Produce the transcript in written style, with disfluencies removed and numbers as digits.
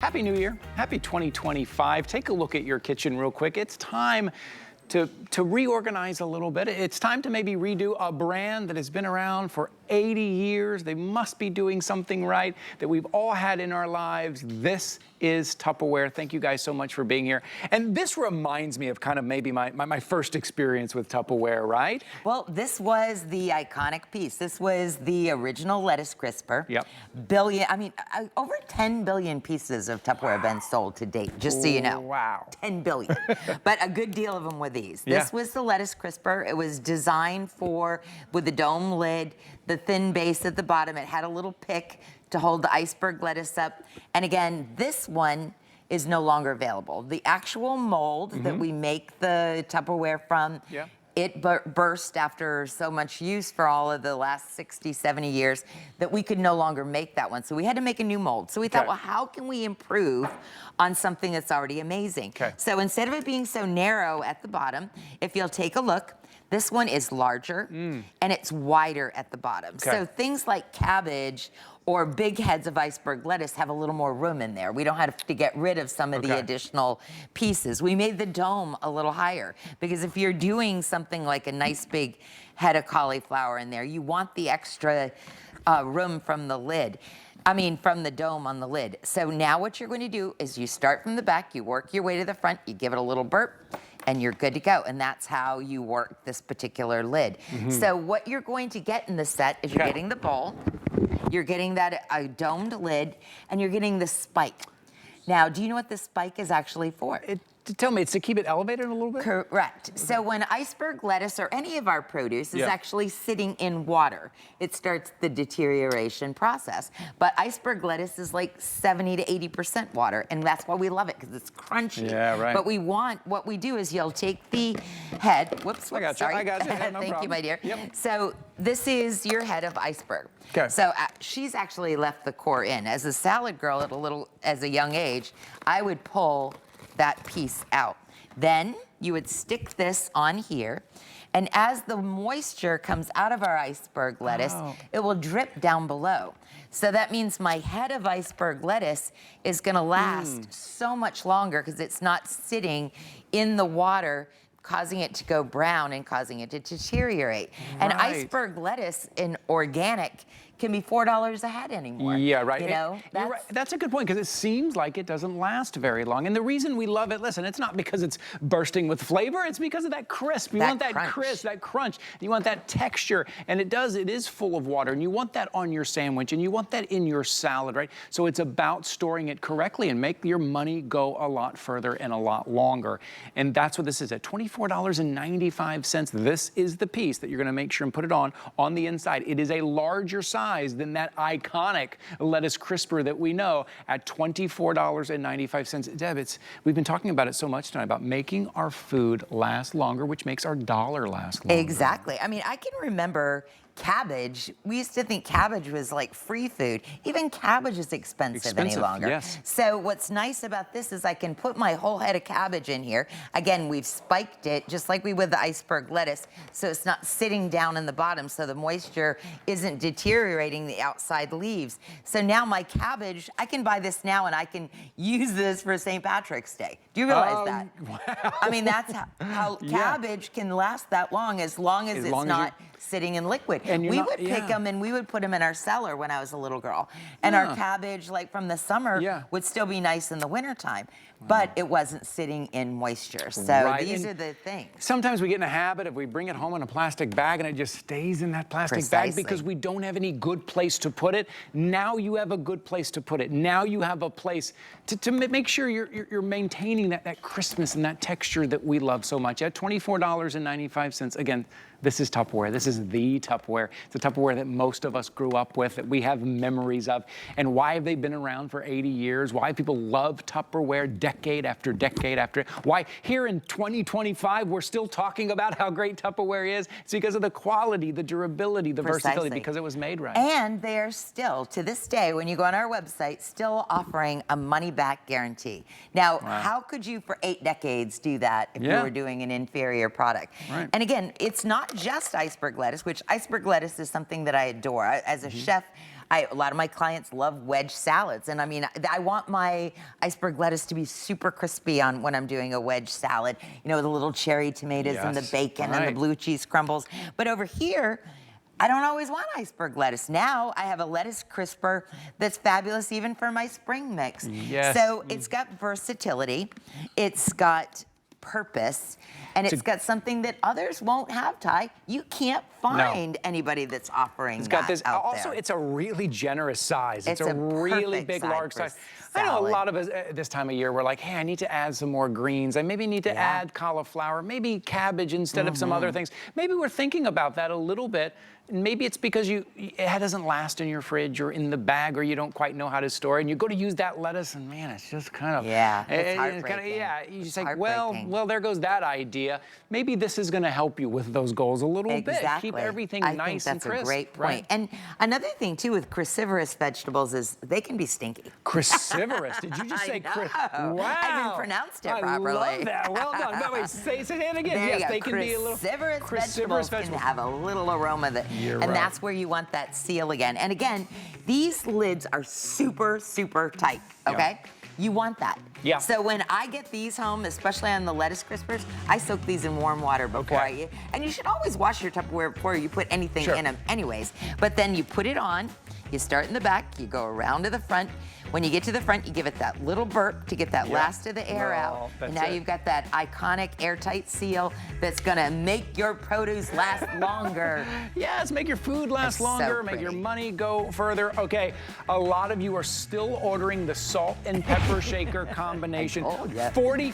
Happy New Year. Happy 2025. Take a look at your kitchen real quick. It's time to reorganize a little bit. It's time to maybe redo a brand that has been around for 80 years. They must be doing something right that we've all had in our lives. This is Tupperware. Thank you guys so much for being here. And this reminds me of kind of maybe my first experience with Tupperware, right? Well, this was the iconic piece. This was the original lettuce crisper. Yep. Over 10 billion pieces of Tupperware have been sold to date, just so you know. Wow. 10 billion. But a good deal of them were these. Yeah. This was the lettuce crisper. It was designed with a dome lid, the thin base at the bottom. It had a little pick to hold the iceberg lettuce up. And again, this one is no longer available. The actual mold that we make the Tupperware from, it burst after so much use for all of the last 60, 70 years that we could no longer make that one. So we had to make a new mold. So we thought, well, how can we improve on something that's already amazing? So instead of it being so narrow at the bottom, if you'll take a look, this one is larger and it's wider at the bottom. So things like cabbage or big heads of iceberg lettuce have a little more room in there. We don't have to get rid of some of the additional pieces. We made the dome a little higher because if you're doing something like a nice big head of cauliflower in there, you want the extra room from the lid. From the dome on the lid. So now what you're going to do is you start from the back, you work your way to the front, you give it a little burp, and you're good to go. And that's how you work this particular lid. So what you're going to get in the set is you're getting the bowl, you're getting that domed lid, and you're getting the spike. Now, do you know what the spike is actually for? Tell me, it's to keep it elevated a little bit? Correct. So when iceberg lettuce or any of our produce is actually sitting in water, it starts the deterioration process. But iceberg lettuce is like 70 to 80% water, and that's why we love it, because it's crunchy. Yeah, right. But what we do is you'll take the head, whoops, I got you, sorry. I got you, yeah, no Thank problem. you, my dear. Yep. So this is your head of iceberg. Okay. So she's actually left the core in. As a salad girl as a young age, I would pull that piece out. Then you would stick this on here, and as the moisture comes out of our iceberg lettuce, it will drip down below. So that means my head of iceberg lettuce is gonna last so much longer because it's not sitting in the water, causing it to go brown and causing it to deteriorate. And iceberg lettuce in organic can be $4 a head anymore. Yeah, right. You know, you're right. That's a good point, because it seems like it doesn't last very long. And the reason we love it, listen, it's not because it's bursting with flavor, it's because of that crisp. You want that crisp, that crunch. You want that texture. And it is full of water. And you want that on your sandwich, and you want that in your salad, right? So it's about storing it correctly and make your money go a lot further and a lot longer. And that's what this is at $24.95. This is the piece that you're gonna make sure and put it on the inside. It is a larger size than that iconic lettuce crisper that we know at $24.95. Deb, we've been talking about it so much tonight about making our food last longer, which makes our dollar last longer. Exactly. I can remember cabbage. We used to think cabbage was like free food. Even cabbage is expensive any longer. Yes. So what's nice about this is I can put my whole head of cabbage in here. Again, we've spiked it just like we would the iceberg lettuce, so it's not sitting down in the bottom, so the moisture isn't deteriorating the outside leaves. So now my cabbage, I can buy this now and I can use this for St. Patrick's Day. Do you realize that? Wow. That's how cabbage can last that long as it's not sitting in liquid. And we would pick them and we would put them in our cellar when I was a little girl. And our cabbage, like from the summer, would still be nice in the wintertime. But it wasn't sitting in moisture. So these are the things. Sometimes we get in a habit of we bring it home in a plastic bag and it just stays in that plastic bag because we don't have any good place to put it. Now you have a good place to put it. Now you have a place to make sure you're maintaining that crispness and that texture that we love so much. At $24.95, again, this is Tupperware. This is the Tupperware. It's a Tupperware that most of us grew up with, that we have memories of. And why have they been around for 80 years? Why people love Tupperware decade after decade after. Why here in 2025, we're still talking about how great Tupperware is. It's because of the quality, the durability, the versatility, because it was made right. And they're still, to this day, when you go on our website, still offering a money-back guarantee. Now, how could you for 8 decades do that if you were doing an inferior product? And again, it's not just iceberg lettuce, which iceberg lettuce is something that I adore. As a chef, A lot of my clients love wedge salads, and I mean, I want my iceberg lettuce to be super crispy on when I'm doing a wedge salad. You know, the little cherry tomatoes and the bacon and the blue cheese crumbles. But over here, I don't always want iceberg lettuce. Now I have a lettuce crisper that's fabulous even for my spring mix. Yes. So it's got versatility, it's got purpose, and it's got something that others won't have, Ty. You can't find anybody that's offering It's got that this. out Also, there. it's a really generous size. It's a really big, large size. I know a lot of us this time of year, we're like, hey, I need to add some more greens. I maybe need to add cauliflower, maybe cabbage instead of some other things. Maybe we're thinking about that a little bit. And maybe it's because it doesn't last in your fridge or in the bag, or you don't quite know how to store it. And you go to use that lettuce, and man, it's just kind of it's heartbreaking. Kind of, you just like, well, there goes that idea. Maybe this is going to help you with those goals a little bit. Keep everything nice and crisp. That's a great point. Right? And another thing too with cruciferous vegetables is they can be stinky. Cruciferous? Did you just say Wow! I even pronounced it properly. I love that. Well done. But wait, say it again. Yes, they can be a little. Cruciferous vegetables can have a little aroma that. That's where you want that seal again. And again, these lids are super, super tight, okay? You want that. Yeah. So when I get these home, especially on the lettuce crispers, I soak these in warm water before I eat. And you should always wash your Tupperware before you put anything in them anyways. But then you put it on, you start in the back, you go around to the front. When you get to the front, you give it that little burp to get that last of the air out. And now you've got that iconic airtight seal that's gonna make your produce last longer. Yes, make your food last longer, make your money go further. Okay, a lot of you are still ordering the salt and pepper shaker combination. 40